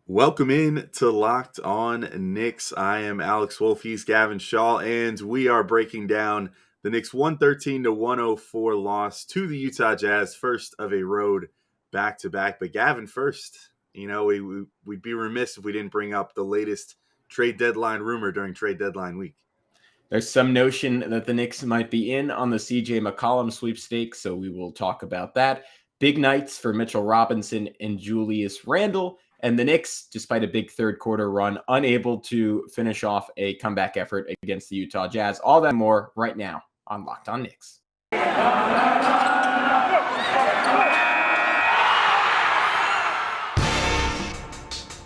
Welcome in to Locked On Knicks. I am Alex Wolf. He's Gavin Shaw, and we are breaking down the Knicks 113-104 loss to the Utah Jazz, first of a road back-to-back. But Gavin, first, we'd be remiss if we didn't bring up the latest trade deadline rumor during trade deadline week. There's some notion that the Knicks might be in on the CJ McCollum sweepstakes, so we will talk about that. Big nights for Mitchell Robinson and Julius Randle, and the Knicks, despite a big third quarter run, unable to finish off a comeback effort against the Utah Jazz. All that and more right now on Locked On Knicks.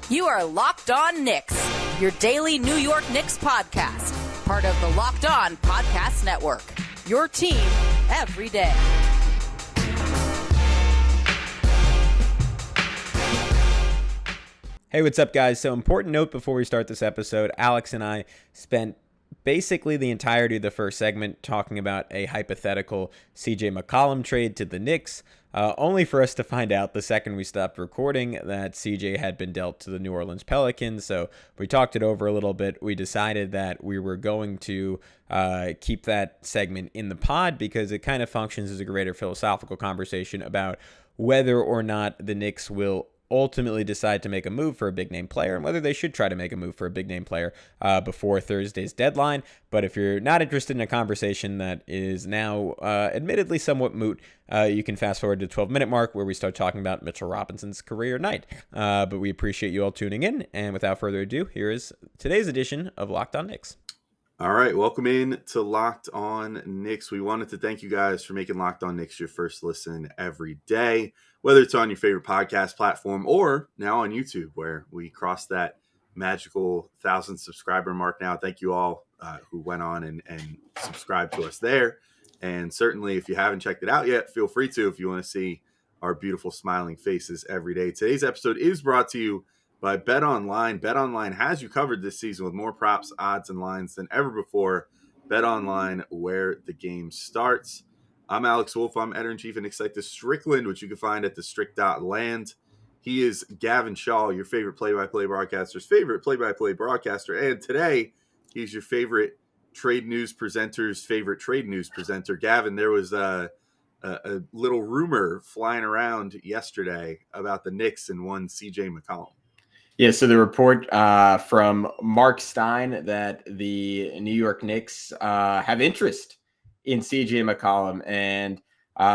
You are Locked On Knicks, your daily New York Knicks podcast, part of the Locked On Podcast Network, your team every day. Hey, what's up, guys? So, important note before we start this episode, Alex and I spent basically the entirety of the first segment talking about a hypothetical CJ McCollum trade to the Knicks, only for us to find out the second we stopped recording that CJ had been dealt to the New Orleans Pelicans. So we talked it over a little bit. We decided that we were going to keep that segment in the pod because it kind of functions as a greater philosophical conversation about whether or not the Knicks will ultimately decide to make a move for a big name player and whether they should try to make a move for a big name player before Thursday's deadline. But if you're not interested in a conversation that is now admittedly somewhat moot, you can fast forward to the 12-minute mark where we start talking about Mitchell Robinson's career night. But we appreciate you all tuning in. And without further ado, here is today's edition of Locked On Knicks. All right, welcome in to Locked On Knicks. We wanted to thank you guys for making Locked On Knicks your first listen every day, whether it's on your favorite podcast platform or now on YouTube, where we crossed that magical 1,000 subscriber mark now. Thank you all who went on and subscribed to us there. And certainly, if you haven't checked it out yet, feel free to if you want to see our beautiful smiling faces every day. Today's episode is brought to you by BetOnline. BetOnline has you covered this season with more props, odds, and lines than ever before. BetOnline, where the game starts. I'm Alex Wolf. I'm editor-in-chief and Knicks The Strickland, which you can find at thestrick.land. He is Gavin Shaw, your favorite play-by-play broadcaster's favorite play-by-play broadcaster. And today, he's your favorite trade news presenter's favorite trade news presenter. Gavin, there was a little rumor flying around yesterday about the Knicks and one CJ McCollum. Yeah, so the report from Mark Stein that the New York Knicks have interest in CJ McCollum, and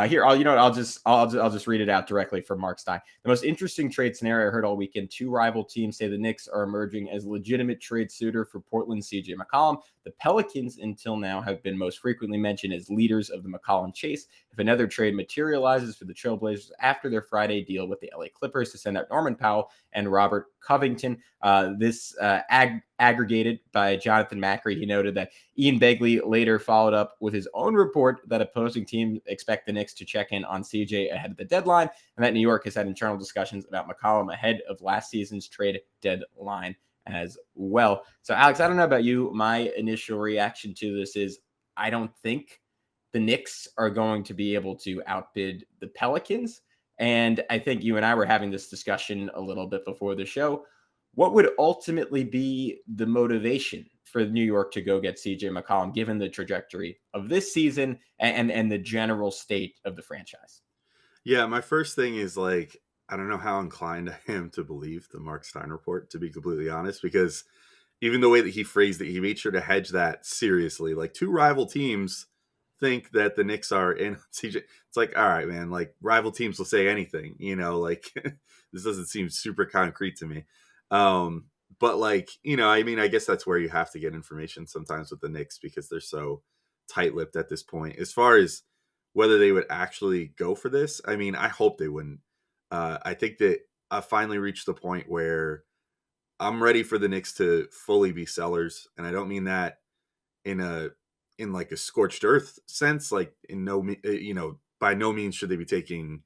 here, I'll just read it out directly from Mark Stein. The most interesting trade scenario I heard all weekend: two rival teams say the Knicks are emerging as a legitimate trade suitor for Portland's CJ McCollum. The Pelicans, until now, have been most frequently mentioned as leaders of the McCollum chase. If another trade materializes for the Trailblazers after their Friday deal with the LA Clippers to send out Norman Powell and Robert Covington, this aggregated by Jonathan Macri. He noted that Ian Begley later followed up with his own report that opposing teams expect the Knicks to check in on CJ ahead of the deadline, and that New York has had internal discussions about McCollum ahead of last season's trade deadline as well. So, Alex, I don't know about you. My initial reaction to this is I don't think the Knicks are going to be able to outbid the Pelicans. And I think you and I were having this discussion a little bit before the show. What would ultimately be the motivation for New York to go get CJ McCollum, given the trajectory of this season and the general state of the franchise? Yeah, my first thing is I don't know how inclined I am to believe the Mark Stein report, to be completely honest, because even the way that he phrased it, he made sure to hedge that seriously. Like, two rival teams think that the Knicks are in CJ. It's like, all right, man, rival teams will say anything, this doesn't seem super concrete to me. But I guess that's where you have to get information sometimes with the Knicks because they're so tight-lipped at this point. As far as whether they would actually go for this, I hope they wouldn't. I think that I finally reached the point where I'm ready for the Knicks to fully be sellers. And I don't mean that in a scorched earth sense, by no means should they be taking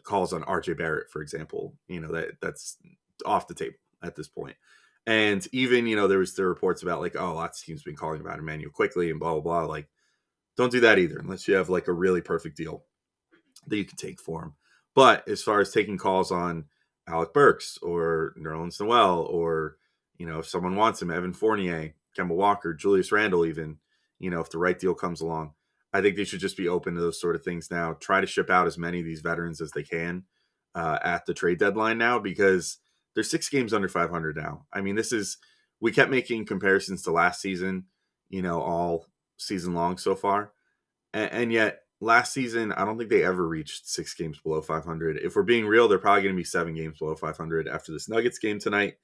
calls on RJ Barrett, for example. That's off the table at this point. And even, there was the reports about lots of teams have been calling about Emmanuel quickly and blah, blah, blah. Don't do that either, unless you have a really perfect deal that you can take for him. But as far as taking calls on Alec Burks or Nerlens Noel, or, if someone wants him, Evan Fournier, Kemba Walker, Julius Randle, even, if the right deal comes along. I think they should just be open to those sort of things now. Try to ship out as many of these veterans as they can at the trade deadline now, because they're 6 games under 500 now. I mean, we kept making comparisons to last season, all season long so far. And yet last season, I don't think they ever reached 6 games below 500. If we're being real, they're probably going to be 7 games below 500 after this Nuggets game tonight.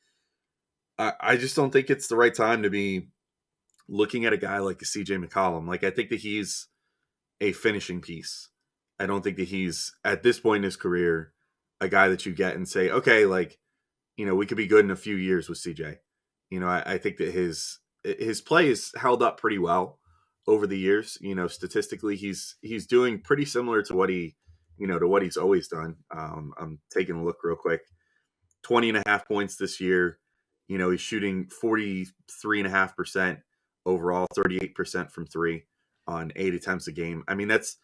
I just don't think it's the right time to be looking at a guy like a CJ McCollum. Like, I think that he's a finishing piece. I don't think that he's, at this point in his career, a guy that you get and say, okay, like, we could be good in a few years with CJ. I think that his play is held up pretty well over the years. Statistically, he's doing pretty similar to what he's always done. I'm taking a look real quick. 20.5 points this year. He's shooting 43.5% overall, 38% from 3 on 8 attempts a game. I mean, that's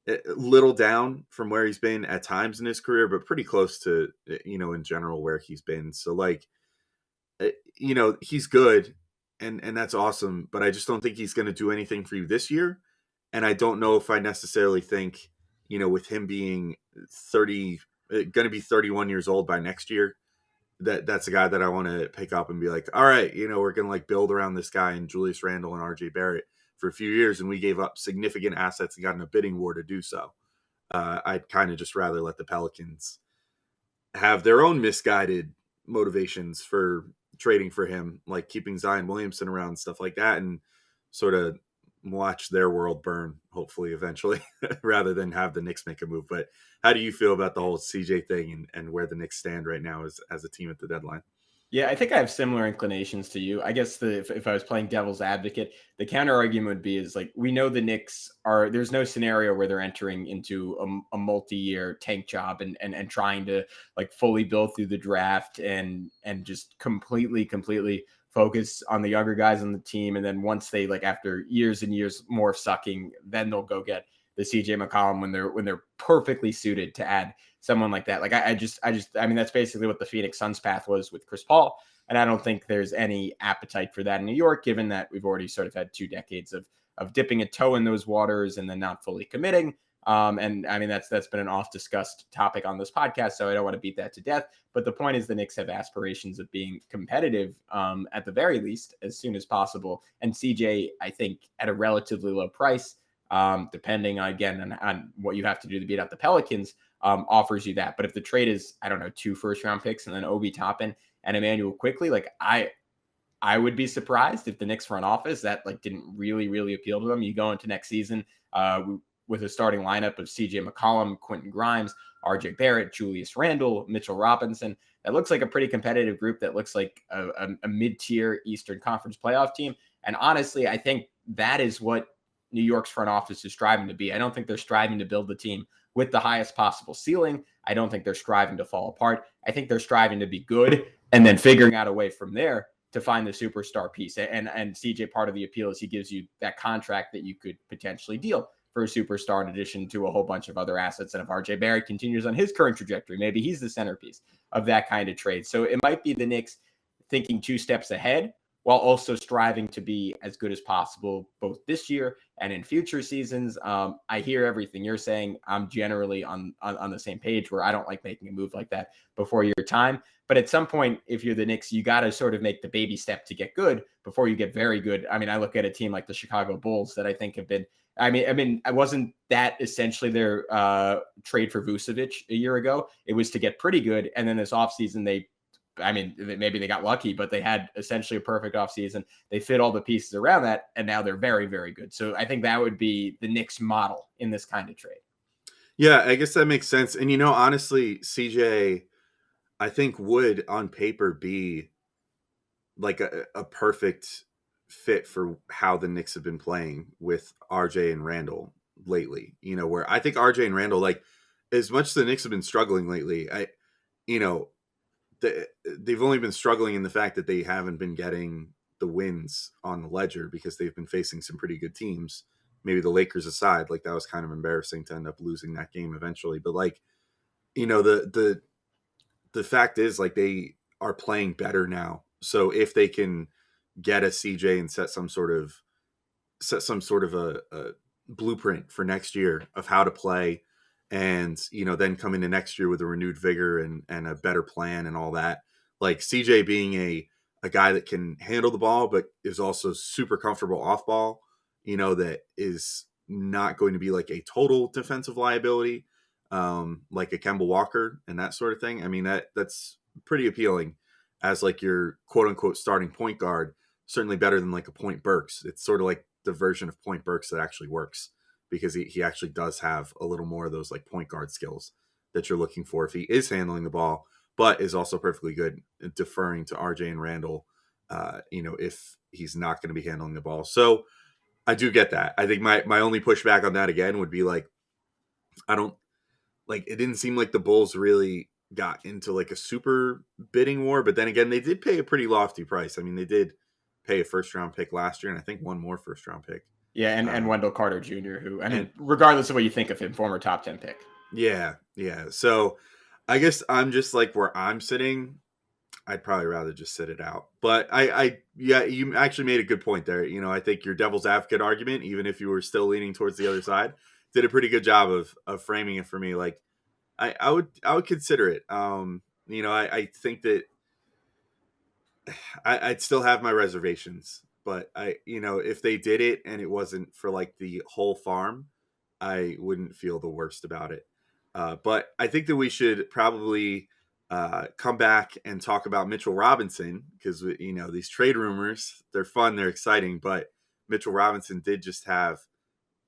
a little down from where he's been at times in his career, but pretty close to, in general where he's been. So, like, he's good and that's awesome, but I just don't think he's going to do anything for you this year. And I don't know if I necessarily think, with him being 30, going to be 31 years old by next year, that's a guy that I want to pick up and be like, all right, we're going to like build around this guy and Julius Randle and RJ Barrett for a few years. And we gave up significant assets and got in a bidding war to do so. I'd kind of just rather let the Pelicans have their own misguided motivations for trading for him, like keeping Zion Williamson around, stuff like that, and sort of watch their world burn, hopefully, eventually, rather than have the Knicks make a move. But how do you feel about the whole CJ thing and where the Knicks stand right now as a team at the deadline? Yeah, I think I have similar inclinations to you. I guess if I was playing devil's advocate, the counter argument would be is like, we know the Knicks there's no scenario where they're entering into a multi-year tank job and trying to like fully build through the draft and just completely focus on the younger guys on the team. And then once they, like, after years and years more of sucking, then they'll go get the CJ McCollum when they're perfectly suited to add someone like that. Like, I mean, that's basically what the Phoenix Suns path was with Chris Paul. And I don't think there's any appetite for that in New York, given that we've already sort of had 2 decades of dipping a toe in those waters and then not fully committing. And I mean, that's been an oft discussed topic on this podcast, so I don't want to beat that to death. But the point is, the Knicks have aspirations of being competitive at the very least as soon as possible. And CJ, I think, at a relatively low price, depending on what you have to do to beat out the Pelicans, offers you that. But if the trade is, I don't know, 2 first-round picks and then Obi Toppin and Emmanuel Quickley, like, I would be surprised if the Knicks front office that like didn't really appeal to them. You go into next season with a starting lineup of CJ McCollum, Quentin Grimes, RJ Barrett, Julius Randle, Mitchell Robinson. That looks like a pretty competitive group. That looks like a mid-tier Eastern Conference playoff team. And honestly, I think that is what New York's front office is striving to be. I don't think they're striving to build the team with the highest possible ceiling. I don't think they're striving to fall apart. I think they're striving to be good and then figuring out a way from there to find the superstar piece. And CJ, part of the appeal is he gives you that contract that you could potentially deal for a superstar in addition to a whole bunch of other assets. And if RJ Barrett continues on his current trajectory, maybe he's the centerpiece of that kind of trade. So it might be the Knicks thinking 2 steps ahead while also striving to be as good as possible both this year and in future seasons. I hear everything you're saying. I'm generally on the same page where I don't like making a move like that before your time. But at some point, if you're the Knicks, you got to sort of make the baby step to get good before you get very good. I mean, I look at a team like the Chicago Bulls that I think have been, I mean, wasn't that essentially their trade for Vucevic a year ago? It was to get pretty good. And then this offseason, maybe they got lucky, but they had essentially a perfect offseason. They fit all the pieces around that, and now they're very, very good. So I think that would be the Knicks model in this kind of trade. Yeah, I guess that makes sense. And, honestly, CJ, I think would on paper be like a perfect fit for how the Knicks have been playing with RJ and Randle lately, where I think RJ and Randle, like, as much as the Knicks have been struggling lately, they've only been struggling in the fact that they haven't been getting the wins on the ledger because they've been facing some pretty good teams. Maybe the Lakers aside, like, that was kind of embarrassing to end up losing that game eventually. But, like, the the fact is, like, they are playing better now. So if they can get a CJ and set some sort of a blueprint for next year of how to play, and then come into next year with a renewed vigor and a better plan and all that. Like CJ being a guy that can handle the ball but is also super comfortable off ball, that is not going to be like a total defensive liability, like a Kemba Walker and that sort of thing. I mean, that's pretty appealing as like your quote unquote starting point guard. Certainly better than like a Point Burks. It's sort of like the version of Point Burks that actually works, because he actually does have a little more of those like point guard skills that you're looking for if he is handling the ball, but is also perfectly good at deferring to RJ and Randle, if he's not going to be handling the ball. So I do get that. I think my only pushback on that again would be like, I don't like, it didn't seem like the Bulls really got into like a super bidding war, but then again, they did pay a pretty lofty price. I mean, they did pay a first round pick last year, and I think one more first round pick. Yeah, and Wendell Carter Jr., who, I mean, regardless of what you think of him, former top 10 pick. Yeah. So I guess I'm just like where I'm sitting, I'd probably rather just sit it out. But yeah, you actually made a good point there. I think your devil's advocate argument, even if you were still leaning towards the other side, did a pretty good job of framing it for me. Like I would consider it. I think that I'd still have my reservations, but if they did it and it wasn't for like the whole farm, I wouldn't feel the worst about it. But I think that we should probably come back and talk about Mitchell Robinson, because these trade rumors, they're fun, they're exciting, but Mitchell Robinson did just have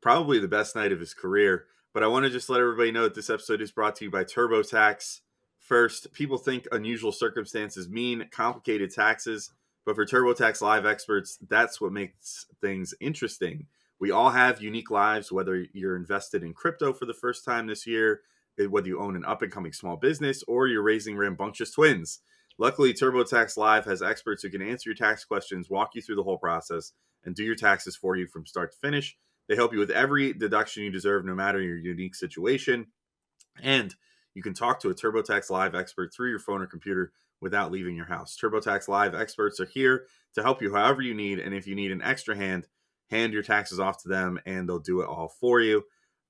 probably the best night of his career. But I want to just let everybody know that this episode is brought to you by TurboTax. First, people think unusual circumstances mean complicated taxes, but for TurboTax Live experts, that's what makes things interesting. We all have unique lives, whether you're invested in crypto for the first time this year, whether you own an up-and-coming small business, or you're raising rambunctious twins. Luckily, TurboTax Live has experts who can answer your tax questions, walk you through the whole process, and do your taxes for you from start to finish. They help you with every deduction you deserve, no matter your unique situation. And you can talk to a TurboTax Live expert through your phone or computer without leaving your house. TurboTax Live experts are here to help you however you need. And if you need an extra hand your taxes off to them and they'll do it all for you.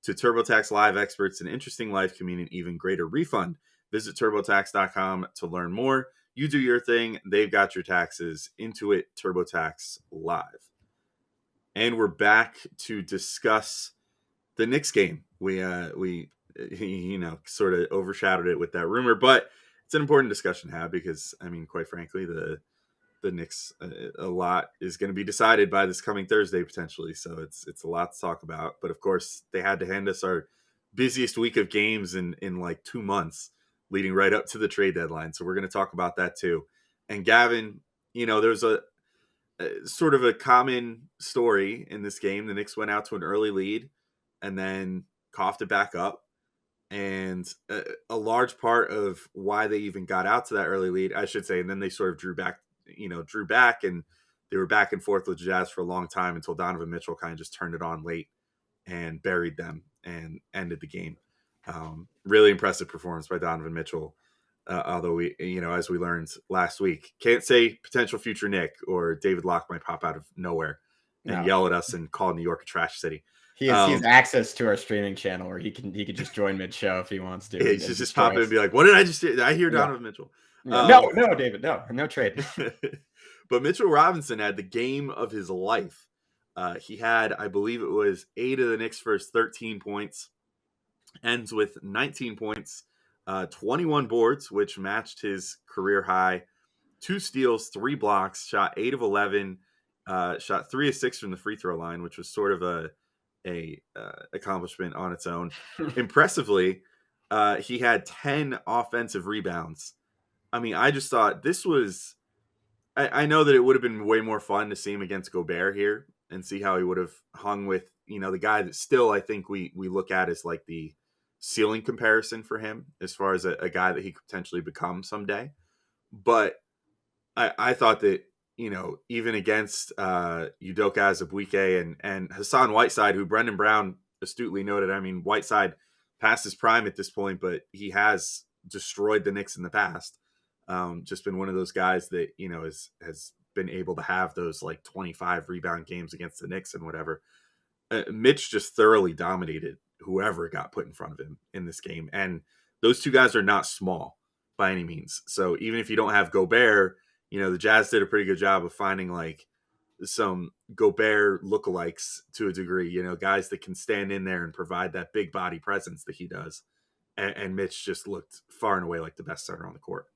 To TurboTax Live experts, an interesting life can mean an even greater refund. Visit TurboTax.com to learn more. You do your thing. They've got your taxes. Intuit TurboTax Live. And we're back to discuss the Knicks game. We sort of overshadowed it with that rumor, but it's an important discussion to have because, I mean, quite frankly, the Knicks, a lot is going to be decided by this coming Thursday potentially. So it's a lot to talk about. But of course, they had to hand us our busiest week of games in like 2 months, leading right up to the trade deadline. So we're going to talk about that too. And Gavin, there's a sort of a common story in this game. The Knicks went out to an early lead and then coughed it back up. And a large part of why they even got out to that early lead, I should say, and then they sort of drew back, and they were back and forth with Jazz for a long time until Donovan Mitchell kind of just turned it on late and buried them and ended the game. Really impressive performance by Donovan Mitchell. Although we, as we learned last week, can't say potential future Nick, or David Locke might pop out of nowhere and yell at us and call New York a trash city. He has access to our streaming channel where he can just join mid-show if he wants to. Yeah, he just pop in and be like, "What did I just hear? Did I hear Donovan Mitchell?" No, David, no trade. But Mitchell Robinson had the game of his life. He had, I believe it was 8 of the Knicks' first 13 points, ends with 19 points, 21 boards, which matched his career high, 2 steals, 3 blocks, shot 8 of 11, shot 3 of 6 from the free throw line, which was sort of a accomplishment on its own. Impressively, he had 10 offensive rebounds. I mean, I just thought this was, I know that it would have been way more fun to see him against Gobert here and see how he would have hung with, the guy that still I think we look at as like the ceiling comparison for him as far as a guy that he could potentially become someday. But I thought that, even against Udoka Azubuike and Hassan Whiteside, who Brendan Brown astutely noted, I mean, Whiteside past his prime at this point, but he has destroyed the Knicks in the past. Just been one of those guys that, has been able to have those like 25 rebound games against the Knicks and whatever. Mitch just thoroughly dominated whoever got put in front of him in this game. And those two guys are not small by any means. So even if you don't have Gobert, the Jazz did a pretty good job of finding like some Gobert lookalikes to a degree, guys that can stand in there and provide that big body presence that he does. And Mitch just looked far and away like the best center on the court.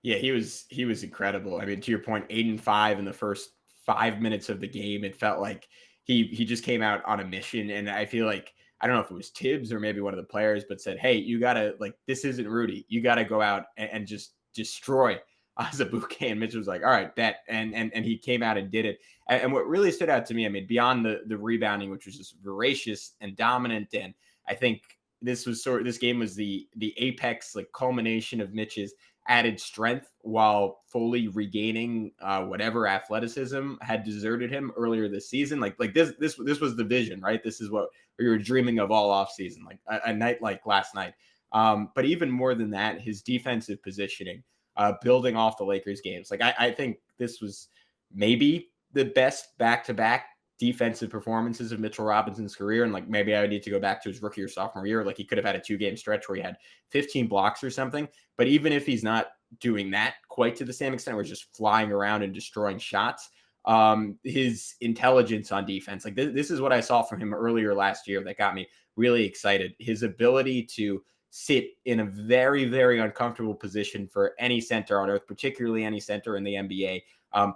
Yeah, he was incredible. I mean, to your point, 8-5 in the first 5 minutes of the game. It felt like he just came out on a mission. And I feel like, I don't know if it was Tibbs or maybe one of the players, but said, hey, you gotta, like, this isn't Rudy. You gotta go out and just destroy Azubuike. And Mitch was like, all right, bet. And he came out and did it. And what really stood out to me, I mean, beyond the rebounding, which was just voracious and dominant, and I think this game was the apex, like, culmination of Mitch's added strength while fully regaining whatever athleticism had deserted him earlier this season. Like this was the vision, right? This is what we were dreaming of all off season, like a night like last night. But even more than that, his defensive positioning, building off the Lakers games. Like I think this was maybe the best back-to-back defensive performances of Mitchell Robinson's career. And like, maybe I would need to go back to his rookie or sophomore year. Like, he could have had a 2-game stretch where he had 15 blocks or something. But even if he's not doing that quite to the same extent, we're just flying around and destroying shots, his intelligence on defense, like this is what I saw from him earlier last year that got me really excited. His ability to sit in a very, very uncomfortable position for any center on earth, particularly any center in the NBA,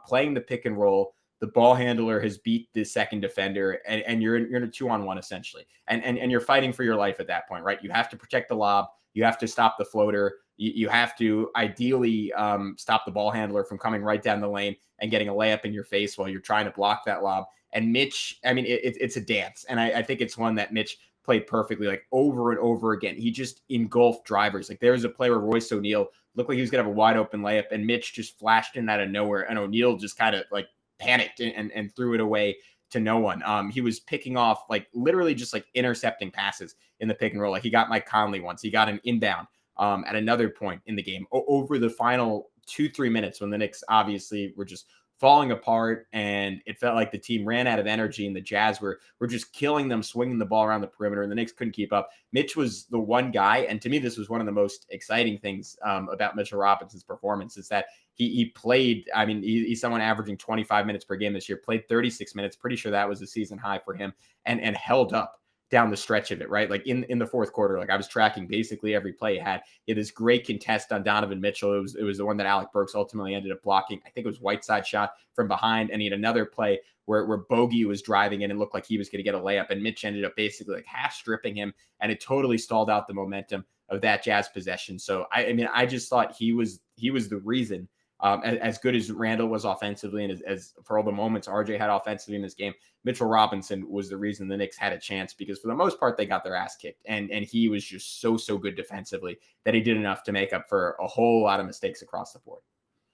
playing the pick and roll. The ball handler has beat the second defender, and you're in a 2-on-1 essentially. And you're fighting for your life at that point, right? You have to protect the lob. You have to stop the floater. You have to ideally stop the ball handler from coming right down the lane and getting a layup in your face while you're trying to block that lob. And Mitch, I mean, it's a dance. And I think it's one that Mitch played perfectly, like, over and over again. He just engulfed drivers. Like, there was a play where Royce O'Neal looked like he was going to have a wide open layup, and Mitch just flashed in out of nowhere. And O'Neal just kind of like panicked and threw it away to no one. He was picking off, like, literally just like intercepting passes in the pick and roll. Like, he got Mike Conley once. He got an inbound at another point in the game over the final 2-3 minutes when the Knicks obviously were just falling apart, and it felt like the team ran out of energy, and the Jazz were just killing them, swinging the ball around the perimeter, and the Knicks couldn't keep up. Mitch was the one guy, and to me, this was one of the most exciting things about Mitchell Robinson's performance, is that he played, I mean, he's someone averaging 25 minutes per game this year, played 36 minutes, pretty sure that was a season high for him, and held up down the stretch of it, right? Like in the fourth quarter, like, I was tracking basically every play he had. He had this great contest on Donovan Mitchell. It was the one that Alec Burks ultimately ended up blocking. I think it was Whiteside shot from behind. And he had another play where Bogey was driving in and looked like he was going to get a layup. And Mitch ended up basically like half stripping him, and it totally stalled out the momentum of that Jazz possession. So I mean, I just thought he was the reason. As good as Randle was offensively, and as for all the moments RJ had offensively in this game, Mitchell Robinson was the reason the Knicks had a chance, because for the most part, they got their ass kicked. And he was just so good defensively that he did enough to make up for a whole lot of mistakes across the board.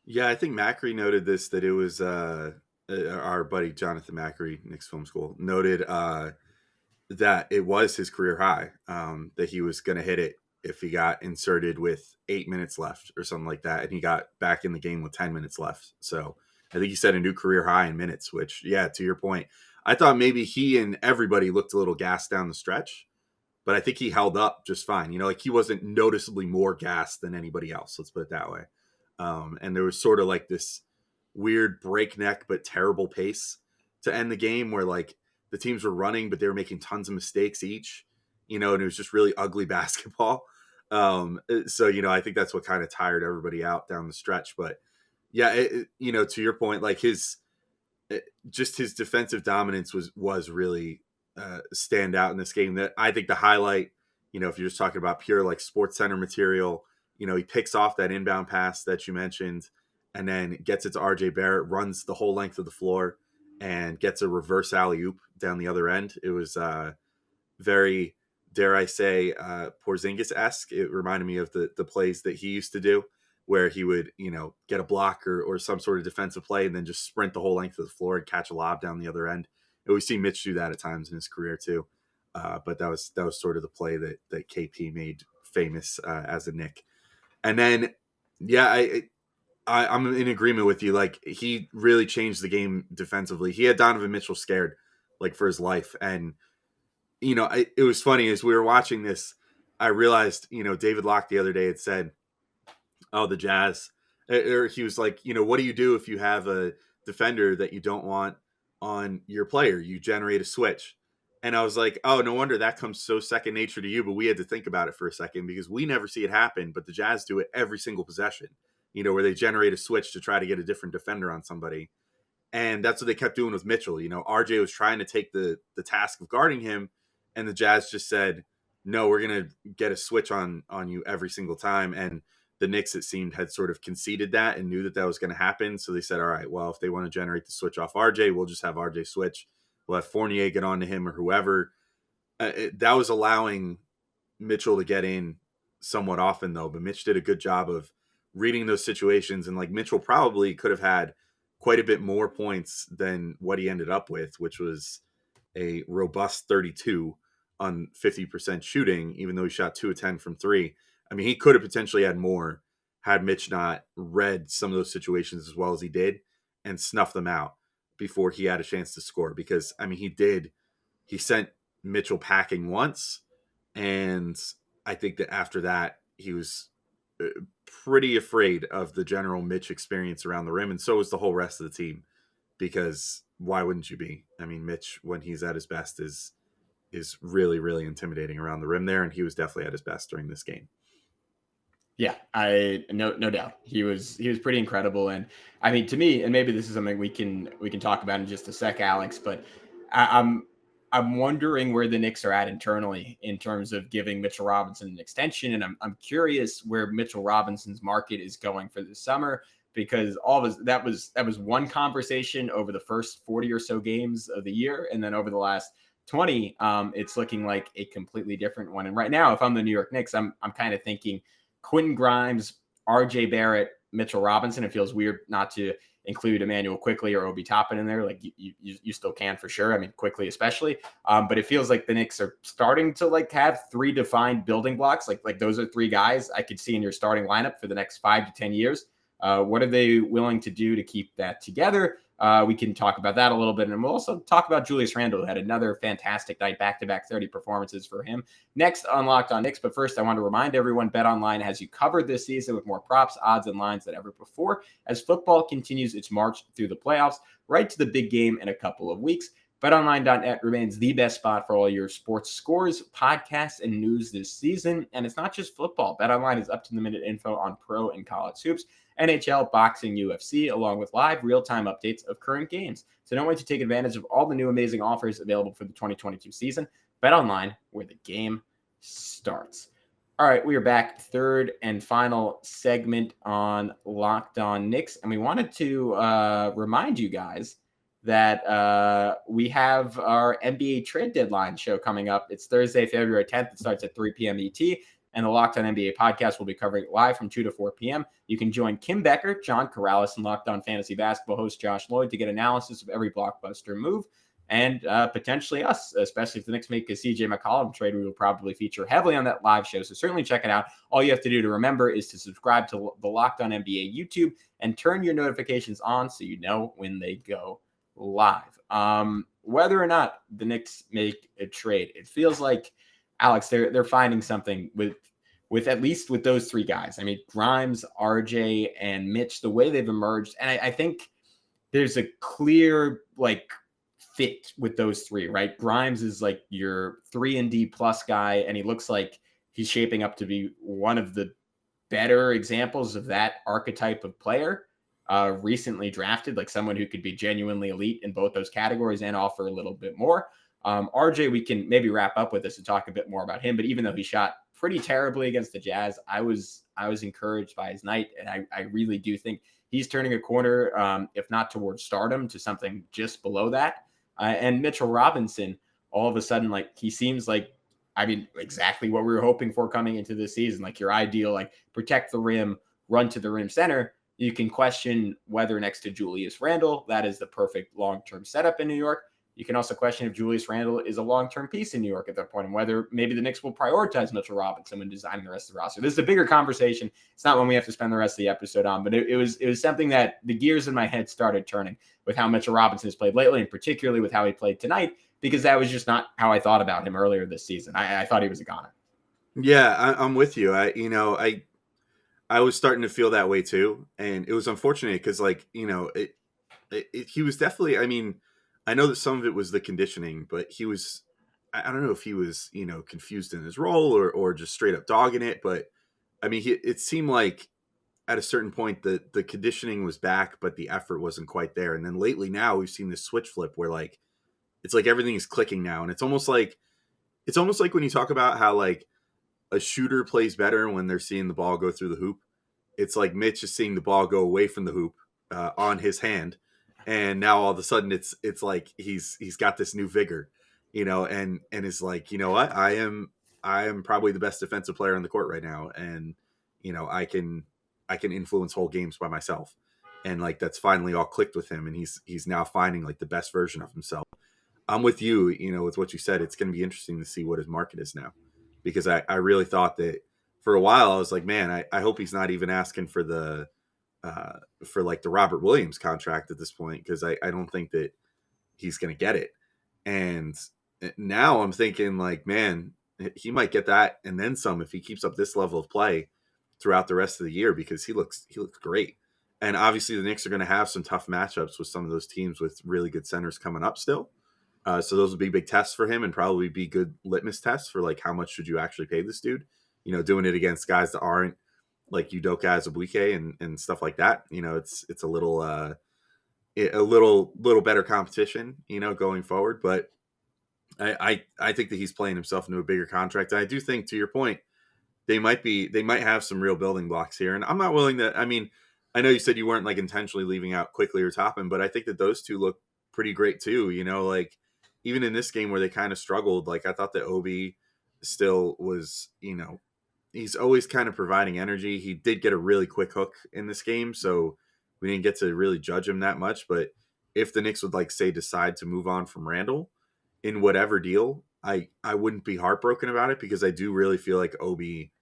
Yeah, I think Macri noted this, that it was our buddy Jonathan Macri, Knicks Film School, noted that it was his career high, that he was going to hit it if he got inserted with 8 minutes left or something like that, and he got back in the game with 10 minutes left. So I think he set a new career high in minutes, which, yeah, to your point, I thought maybe he and everybody looked a little gassed down the stretch, but I think he held up just fine. Like, he wasn't noticeably more gassed than anybody else. Let's put it that way. And there was sort of like this weird breakneck but terrible pace to end the game, where like the teams were running, but they were making tons of mistakes each, and it was just really ugly basketball. So, I think that's what kind of tired everybody out down the stretch. But yeah, to your point, like his defensive dominance was really stand out in this game. That I think the highlight, if you're just talking about pure like Sports Center material, he picks off that inbound pass that you mentioned, and then gets it to RJ Barrett, runs the whole length of the floor, and gets a reverse alley-oop down the other end. It was very, dare I say, Porzingis-esque. It reminded me of the plays that he used to do, where he would, get a block or some sort of defensive play and then just sprint the whole length of the floor and catch a lob down the other end. And we've seen Mitch do that at times in his career too. But that was sort of the play that KP made famous as a Knick. And then, yeah, I'm in agreement with you. Like, he really changed the game defensively. He had Donovan Mitchell scared, like, for his life. And, it was funny as we were watching this, I realized, David Locke the other day had said, oh, the Jazz, or he was like, what do you do if you have a defender that you don't want on your player? You generate a switch. And I was like, oh, no wonder that comes so second nature to you. But we had to think about it for a second because we never see it happen. But the Jazz do it every single possession, where they generate a switch to try to get a different defender on somebody. And that's what they kept doing with Mitchell. RJ was trying to take the task of guarding him. And the Jazz just said, no, we're going to get a switch on you every single time. And the Knicks, it seemed, had sort of conceded that and knew that that was going to happen. So they said, all right, well, if they want to generate the switch off RJ, we'll just have RJ switch. We'll have Fournier get on to him or whoever. That was allowing Mitchell to get in somewhat often, though. But Mitch did a good job of reading those situations. And, like, Mitchell probably could have had quite a bit more points than what he ended up with, which was a robust 32 on 50% shooting, even though he shot 2 of 10 from 3. I mean, he could have potentially had more had Mitch not read some of those situations as well as he did and snuffed them out before he had a chance to score. Because, I mean, he sent Mitchell packing once. And I think that after that, he was pretty afraid of the general Mitch experience around the rim. And so was the whole rest of the team, because why wouldn't you be? I mean, Mitch, when he's at his best, is really, really intimidating around the rim there. And he was definitely at his best during this game. Yeah, no doubt. He was pretty incredible. And I mean, to me, and maybe this is something we can talk about in just a sec, Alex, but I'm wondering where the Knicks are at internally in terms of giving Mitchell Robinson an extension. And I'm curious where Mitchell Robinson's market is going for this summer, because that was one conversation over the first 40 or so games of the year. And then over the last 20, it's looking like a completely different one. And right now, if I'm the New York Knicks, I'm kind of thinking Quentin Grimes, RJ Barrett, Mitchell Robinson. It feels weird not to include Emmanuel Quickly or Obi Toppin in there. Like you still can for sure. I mean, Quickly especially. But it feels like the Knicks are starting to like have 3 defined building blocks. Like those are 3 guys I could see in your starting lineup for the next 5 to 10 years. What are they willing to do to keep that together? We can talk about that a little bit. And we'll also talk about Julius Randle, who had another fantastic night, back-to-back 30 performances for him. Next on Locked On Knicks. But first, I want to remind everyone, BetOnline has you covered this season with more props, odds, and lines than ever before as football continues its march through the playoffs, right to the big game in a couple of weeks. BetOnline.net remains the best spot for all your sports scores, podcasts, and news this season. And it's not just football. BetOnline is up-to-the-minute info on pro and college hoops, NHL, boxing, UFC, along with live real-time updates of current games. So don't wait to take advantage of all the new amazing offers available for the 2022 season. Bet-Online, where the game starts. All right, we are back. Third and final segment on Locked On Knicks. And we wanted to remind you guys that we have our NBA trade deadline show coming up. It's Thursday, February 10th. It starts at 3 p.m. ET. And the Locked On NBA podcast will be covering it live from 2 to 4 p.m. You can join Kim Becker, John Corrales, and Locked On Fantasy Basketball host Josh Lloyd to get analysis of every blockbuster move, and potentially us, especially if the Knicks make a CJ McCollum trade. We will probably feature heavily on that live show, so certainly check it out. All you have to do to remember is to subscribe to the Locked On NBA YouTube and turn your notifications on so you know when they go live. Whether or not the Knicks make a trade, it feels like, Alex, they're finding something with at least with those 3 guys. I mean, Grimes, RJ, and Mitch, the way they've emerged. And I think there's a clear like fit with those 3, right? Grimes is like your 3-and-D plus guy, and he looks like he's shaping up to be one of the better examples of that archetype of player. Recently drafted, like someone who could be genuinely elite in both those categories and offer a little bit more. RJ, we can maybe wrap up with this and talk a bit more about him. But even though he shot pretty terribly against the Jazz, I was encouraged by his night, and I really do think he's turning a corner, if not towards stardom, to something just below that. And Mitchell Robinson, all of a sudden, like he seems like, I mean, exactly what we were hoping for coming into this season, like your ideal, like protect the rim, run to the rim center. You can question whether next to Julius Randle, that is the perfect long-term setup in New York. You can also question if Julius Randle is a long-term piece in New York at that point, and whether maybe the Knicks will prioritize Mitchell Robinson when designing the rest of the roster. This is a bigger conversation. It's not one we have to spend the rest of the episode on, but it was something that the gears in my head started turning with how Mitchell Robinson has played lately, and particularly with how he played tonight, because that was just not how I thought about him earlier this season. I thought he was a goner. Yeah, I'm with you. I was starting to feel that way too, and it was unfortunate because, like, he was definitely. I mean, I know that some of it was the conditioning, but he was. I don't know if he was, confused in his role or just straight up dogging it. But I mean, it seemed like at a certain point the conditioning was back, but the effort wasn't quite there. And then lately, now we've seen this switch flip where like it's like everything is clicking now, and it's almost like when you talk about how like a shooter plays better when they're seeing the ball go through the hoop. It's like Mitch is seeing the ball go away from the hoop on his hand, and now all of a sudden it's like he's got this new vigor, and is like, you know what, I am probably the best defensive player on the court right now, and I can influence whole games by myself, and like that's finally all clicked with him, and he's now finding like the best version of himself. I'm with you, with what you said. It's going to be interesting to see what his market is now, because I really thought that for a while I was like, man, I hope he's not even asking for the for like the Robert Williams contract at this point, because I don't think that he's going to get it. And now I'm thinking like, man, he might get that and then some if he keeps up this level of play throughout the rest of the year, because he looks great. And obviously the Knicks are going to have some tough matchups with some of those teams with really good centers coming up still. So those will be big tests for him, and probably be good litmus tests for like how much should you actually pay this dude. Doing it against guys that aren't like Udoka Azubuike and stuff like that. It's a little better competition, going forward. But I think that he's playing himself into a bigger contract. And I do think, to your point, they might have some real building blocks here. And I'm not willing to. I mean, I know you said you weren't like intentionally leaving out Quickly or Toppin, but I think that those two look pretty great too. Like even in this game where they kind of struggled, like I thought that Obi still was, he's always kind of providing energy. He did get a really quick hook in this game, so we didn't get to really judge him that much. But if the Knicks would like say decide to move on from Randle in whatever deal, I wouldn't be heartbroken about it, because I do really feel like Obi,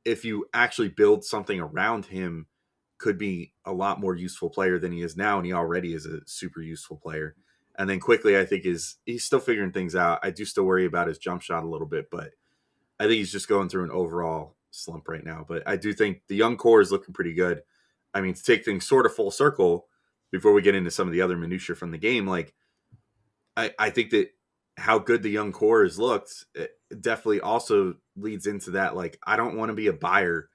if you actually build something around him, could be a lot more useful player than he is now, and he already is a super useful player. And then Quickly, I think he's still figuring things out. I do still worry about his jump shot a little bit, but I think he's just going through an overall slump right now. But I do think the young core is looking pretty good. I mean, to take things sort of full circle before we get into some of the other minutiae from the game, like I think that how good the young core has looked, it definitely also leads into that. Like, I don't want to be a buyer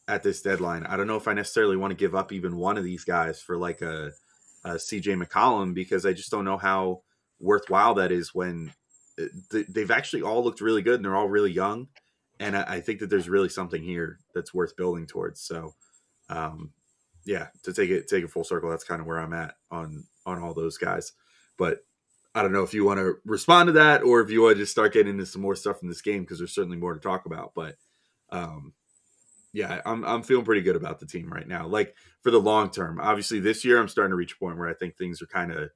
at this deadline. I don't know if I necessarily want to give up even one of these guys for like a CJ McCollum, because I just don't know how worthwhile that is when they've actually all looked really good and they're all really young. And I think that there's really something here that's worth building towards. So, yeah, to take it full circle, that's kind of where I'm at on all those guys. But I don't know if you want to respond to that, or if you want to just start getting into some more stuff in this game, because there's certainly more to talk about. But yeah, I'm feeling pretty good about the team right now. Like for the long term, obviously this year I'm starting to reach a point where I think things are kind of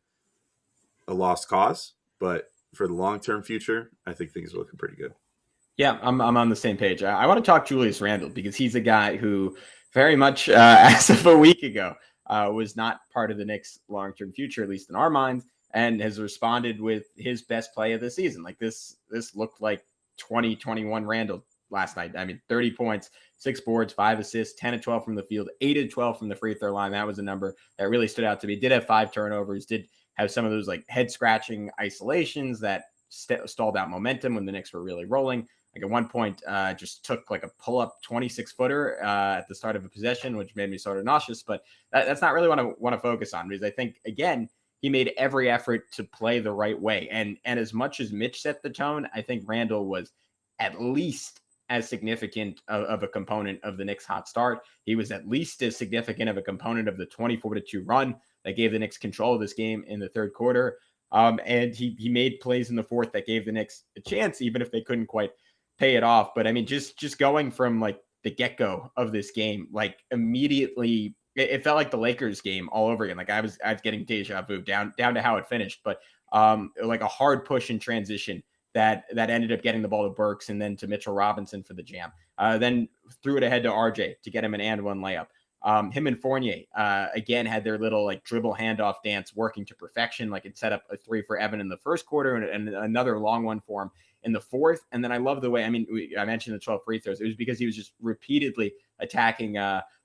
a lost cause. But for the long term future, I think things are looking pretty good. Yeah, I'm on the same page. I want to talk Julius Randle, because he's a guy who very much as of a week ago was not part of the Knicks' long-term future, at least in our minds, and has responded with his best play of the season. Like this looked like 2021 Randle last night. I mean, 30 points, 6 boards, 5 assists, 10 of 12 from the field, 8 of 12 from the free throw line. That was a number that really stood out to me. Did have 5 turnovers, did have some of those like head scratching isolations that stalled out momentum when the Knicks were really rolling. Like at one point, just took like a pull-up 26-footer at the start of a possession, which made me sort of nauseous. But that's not really what I want to focus on, because I think, again, he made every effort to play the right way. And as much as Mitch set the tone, I think Randle was at least as significant of a component of the Knicks' hot start. He was at least as significant of a component of the 24-2 run that gave the Knicks control of this game in the third quarter. And he made plays in the fourth that gave the Knicks a chance, even if they couldn't quite pay it off. But I mean, just going from like the get-go of this game, like immediately it felt like the Lakers game all over again. Like I was getting deja vu down to how it finished, but like a hard push in transition that ended up getting the ball to Burks and then to Mitchell Robinson for the jam. Then threw it ahead to RJ to get him an and one layup. Him and Fournier again had their little like dribble handoff dance working to perfection. Like it set up a three for Evan in the first quarter and another long one for him in the fourth. And then I love the way, I mean, I mentioned the 12 free throws. It was because he was just repeatedly attacking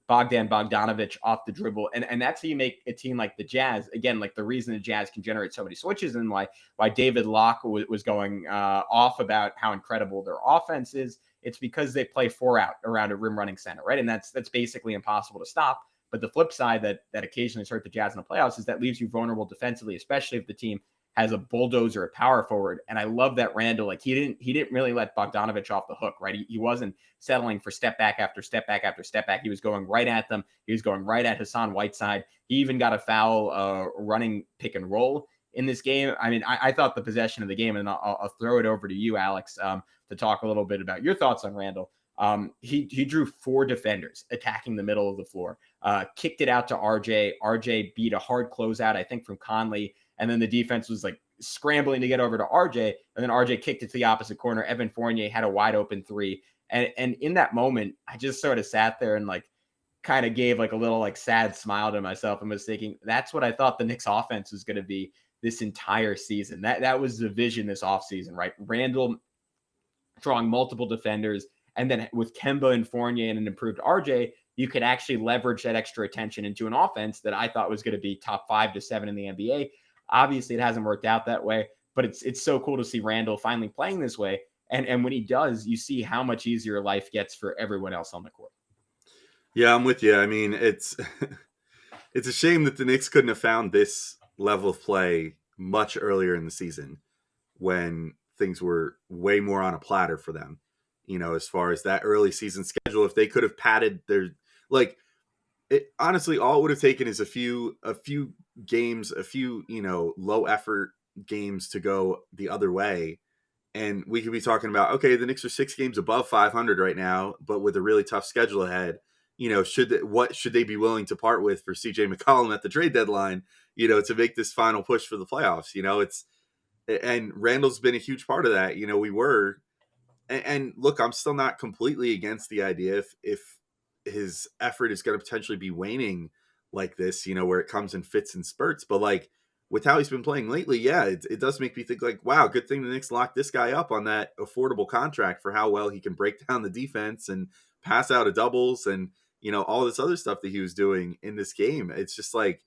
Bogdan Bogdanovic off the dribble. And that's how you make a team like the Jazz. Again, like the reason the Jazz can generate so many switches and why David Locke was going off about how incredible their offense is. It's because they play 4 out around a rim running center, right? And that's basically impossible to stop. But the flip side that occasionally hurt the Jazz in the playoffs is that leaves you vulnerable defensively, especially if the team has a bulldozer, a power forward. And I love that Randle, like he didn't really let Bogdanovic off the hook, right? He wasn't settling for step back after step back after step back. He was going right at them. He was going right at Hassan Whiteside. He even got a foul running pick and roll in this game. I mean, I thought the possession of the game, and I'll throw it over to you, Alex, to talk a little bit about your thoughts on Randle. He drew 4 defenders attacking the middle of the floor, kicked it out to RJ. RJ beat a hard closeout, I think, from Conley. And then the defense was like scrambling to get over to RJ. And then RJ kicked it to the opposite corner. Evan Fournier had a wide open 3. And in that moment, I just sort of sat there and like kind of gave like a little like sad smile to myself and was thinking, that's what I thought the Knicks offense was going to be this entire season. That was the vision this offseason, right? Randle drawing multiple defenders. And then with Kemba and Fournier and an improved RJ, you could actually leverage that extra attention into an offense that I thought was going to be top 5 to 7 in the NBA. Obviously, it hasn't worked out that way, but it's so cool to see Randle finally playing this way. And when he does, you see how much easier life gets for everyone else on the court. Yeah, I'm with you. I mean, it's it's a shame that the Knicks couldn't have found this level of play much earlier in the season when things were way more on a platter for them. You know, as far as that early season schedule, if they could have padded their honestly, all it would have taken is a few games, a few, low effort games to go the other way. And we could be talking about, okay, the Knicks are 6 games above 500 right now, but with a really tough schedule ahead. What should they be willing to part with for CJ McCollum at the trade deadline, to make this final push for the playoffs? And Randall's been a huge part of that. And look, I'm still not completely against the idea if his effort is going to potentially be waning like this, where it comes in fits and spurts. But like with how he's been playing lately, yeah, it does make me think like, wow, good thing the Knicks locked this guy up on that affordable contract for how well he can break down the defense and pass out of doubles and, all this other stuff that he was doing in this game. It's just like,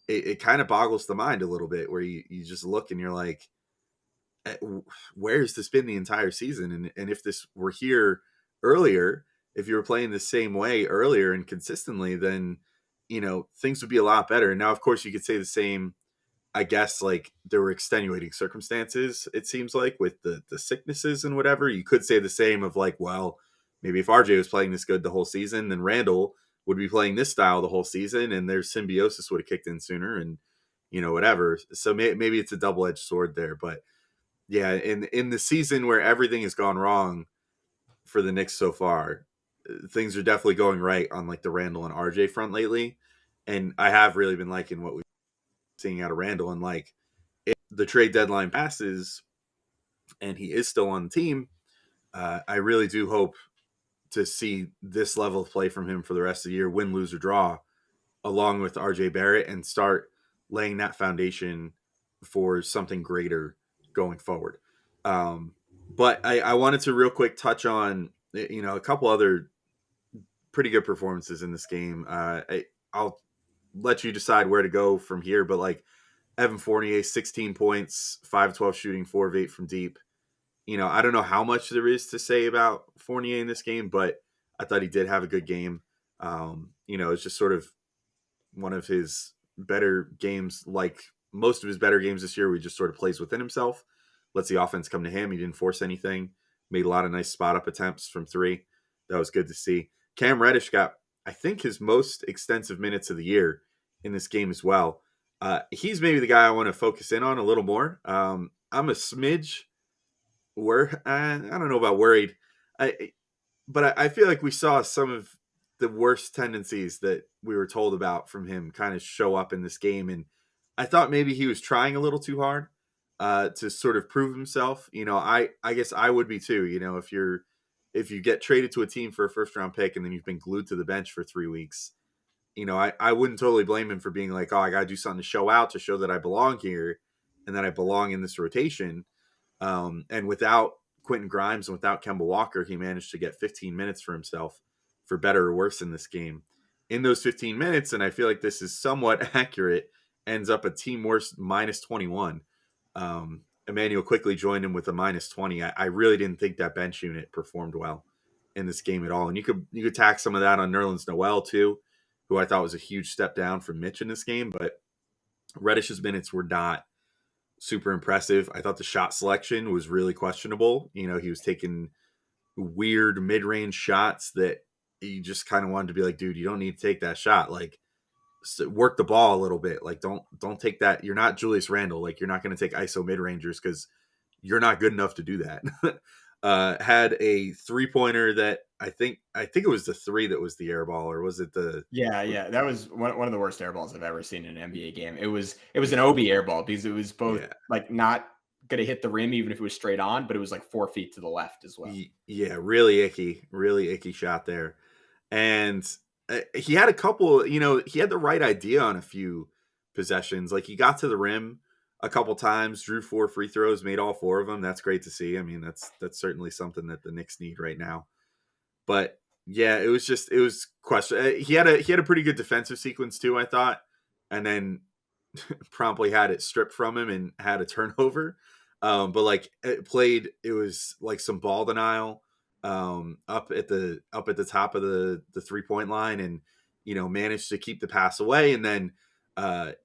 it kind of boggles the mind a little bit where you just look and you're like, where has this been the entire season? And if this were here earlier, if you were playing the same way earlier and consistently, then, things would be a lot better. And now, of course, you could say the same, I guess, like there were extenuating circumstances, it seems like, with the sicknesses and whatever. You could say the same of like, well, maybe if RJ was playing this good the whole season, then Randle would be playing this style the whole season and their symbiosis would have kicked in sooner and, whatever. So maybe it's a double-edged sword there. But yeah, in the season where everything has gone wrong for the Knicks so far, things are definitely going right on like the Randle and RJ front lately. And I have really been liking what we've been seeing out of Randle. And like if the trade deadline passes and he is still on the team, I really do hope to see this level of play from him for the rest of the year, win, lose, or draw, along with RJ Barrett, and start laying that foundation for something greater going forward. But I wanted to real quick touch on, a couple other pretty good performances in this game. I'll let you decide where to go from here, but like Evan Fournier, 16 points, 5-12 shooting, 4 of 8 from deep. I don't know how much there is to say about Fournier in this game, but I thought he did have a good game. It's just sort of one of his better games, like most of his better games this year, where he just sort of plays within himself, lets the offense come to him. He didn't force anything, made a lot of nice spot up attempts from 3. That was good to see. Cam Reddish got, I think, his most extensive minutes of the year in this game as well. He's maybe the guy I want to focus in on a little more. I'm a smidge I don't know about worried, but I feel like we saw some of the worst tendencies that we were told about from him kind of show up in this game. And I thought maybe he was trying a little too hard to sort of prove himself. I guess I would be too. If you get traded to a team for a first round pick and then you've been glued to the bench for 3 weeks, I wouldn't totally blame him for being like, oh, I got to do something to show out, to show that I belong here and that I belong in this rotation. And without Quentin Grimes and without Kemba Walker, he managed to get 15 minutes for himself, for better or worse, in this game. In those 15 minutes, and I feel like this is somewhat accurate, ends up a team worst minus 21. Emmanuel quickly joined him with a minus 20. I really didn't think that bench unit performed well in this game at all. And you could tack some of that on Nerlens Noel too, who I thought was a huge step down from Mitch in this game. But Reddish's minutes were not super impressive. I thought the shot selection was really questionable. He was taking weird mid-range shots that you just kind of wanted to be like, dude, you don't need to take that shot. Like, work the ball a little bit. Like, don't take that. You're not Julius Randle. Like, you're not going to take ISO mid-rangers because you're not good enough to do that. Had a 3-pointer that I think it was the 3 that was the air ball, or was it the? Yeah. That was one of the worst air balls I've ever seen in an NBA game. It was an Obi air ball because it was both like not going to hit the rim even if it was straight on, but it was like 4 feet to the left as well. Yeah, really icky shot there. And he had a couple, he had the right idea on a few possessions. Like, he got to the rim a couple times, drew 4 free throws, made all 4 of them. That's great to see. I mean, that's certainly something that the Knicks need right now. But yeah, it was question. He had a pretty good defensive sequence too, I thought, and then promptly had it stripped from him and had a turnover. But like it was like some ball denial up at the top of the 3-point line, and managed to keep the pass away, and then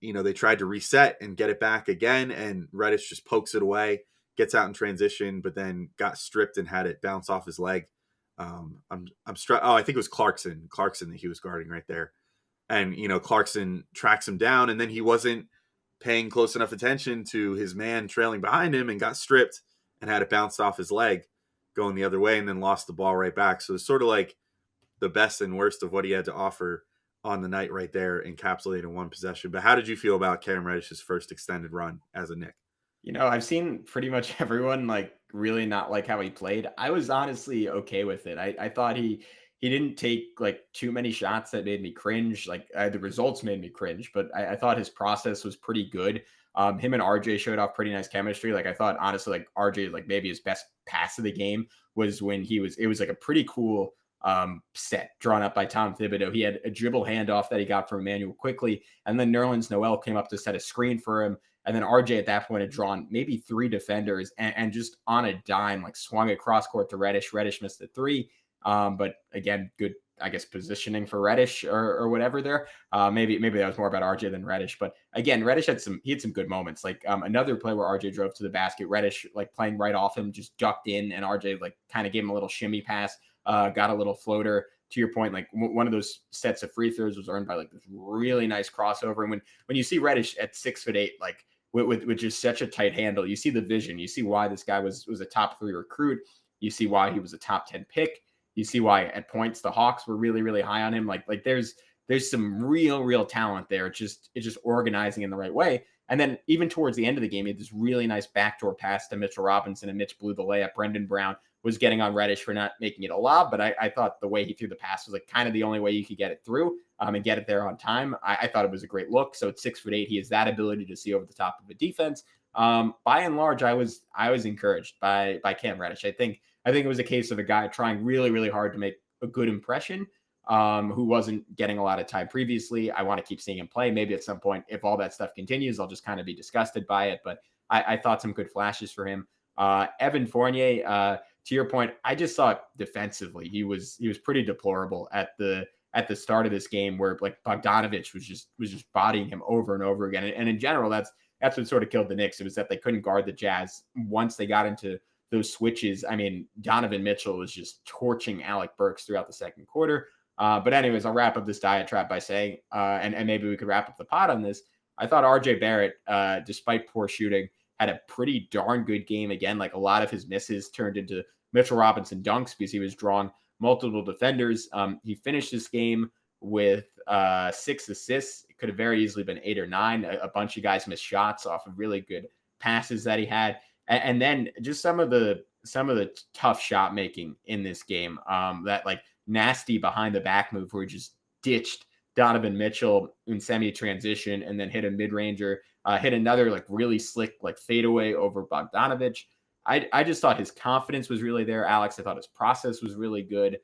they tried to reset and get it back again, and Reddish just pokes it away, gets out in transition, but then got stripped and had it bounce off his leg. I'm struck. Oh, I think it was Clarkson that he was guarding right there, and Clarkson tracks him down, and then he wasn't paying close enough attention to his man trailing behind him and got stripped and had it bounced off his leg going the other way, and then lost the ball right back. So it's sort of like the best and worst of what he had to offer on the night right there, encapsulated in one possession. But how did you feel about Cam Reddish's first extended run as a Knick? I've seen pretty much everyone like really not like how he played. I was honestly okay with it. I thought he didn't take like too many shots that made me cringe. Like the results made me cringe, but I thought his process was pretty good. Him and RJ showed off pretty nice chemistry. Like I thought, honestly, like RJ, like maybe his best pass of the game was when it was like a pretty cool set drawn up by Tom Thibodeau. He had a dribble handoff that he got from Emmanuel quickly, and then Nerlens Noel came up to set a screen for him. And then RJ at that point had drawn maybe 3 defenders and just on a dime, like swung it cross court to Reddish. Reddish missed the 3. But again, good, I guess, positioning for Reddish or whatever there. Maybe that was more about RJ than Reddish. But again, Reddish had some good moments. Like another play where RJ drove to the basket, Reddish like playing right off him, just ducked in, and RJ like kind of gave him a little shimmy pass, got a little floater. To your point, like one of those sets of free throws was earned by like this really nice crossover. And when you see Reddish at 6'8", like with just such a tight handle, you see the vision. You see why this guy was a top 3 recruit. You see why he was a top 10 pick. You see why at points the Hawks were really, really high on him. Like there's some real talent there. It's just organizing in the right way. And then even towards the end of the game, he had this really nice backdoor pass to Mitchell Robinson, and Mitch blew the layup. Brendan Brown was getting on Reddish for not making it a lob, but I thought the way he threw the pass was like kind of the only way you could get it through and get it there on time. I thought it was a great look. So at 6'8", he has that ability to see over the top of a defense. By and large, I was encouraged by Cam Reddish. I think it was a case of a guy trying really, really hard to make a good impression, who wasn't getting a lot of time previously. I want to keep seeing him play. Maybe at some point, if all that stuff continues, I'll just kind of be disgusted by it. But I thought some good flashes for him. Evan Fournier, to your point, I just thought defensively he was pretty deplorable at the start of this game, where like Bogdanovich was just bodying him over and over again. And in general, that's what sort of killed the Knicks. It was that they couldn't guard the Jazz once they got into those switches. I mean, Donovan Mitchell was just torching Alec Burks throughout the second quarter. But anyways, I'll wrap up this diatribe by saying, and maybe we could wrap up the pod on this. I thought RJ Barrett, despite poor shooting, had a pretty darn good game again. Like a lot of his misses turned into Mitchell Robinson dunks because he was drawing multiple defenders. He finished this game with 6 assists. It could have very easily been 8 or 9. A bunch of guys missed shots off of really good passes that he had, and then just some of the tough shot making in this game. That like nasty behind the back move where he just ditched Donovan Mitchell in semi transition and then hit a mid ranger, hit another like really slick like fadeaway over Bogdanovich. I just thought his confidence was really there, Alex. I thought his process was really good.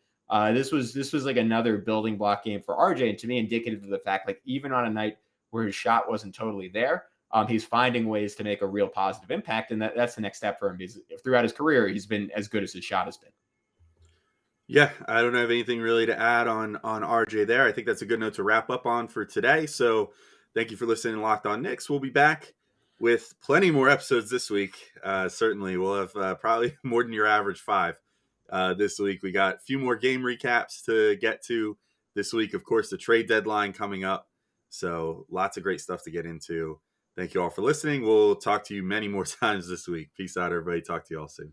This was like another building block game for RJ, and to me indicative of the fact like even on a night where his shot wasn't totally there, he's finding ways to make a real positive impact, and that's the next step for him. Because throughout his career, he's been as good as his shot has been. Yeah, I don't have anything really to add on RJ there. I think that's a good note to wrap up on for today. So thank you for listening to Locked On Knicks. We'll be back with plenty more episodes this week. Certainly, we'll have probably more than your average 5 this week. We got a few more game recaps to get to this week. Of course, the trade deadline coming up. So lots of great stuff to get into. Thank you all for listening. We'll talk to you many more times this week. Peace out, everybody. Talk to you all soon.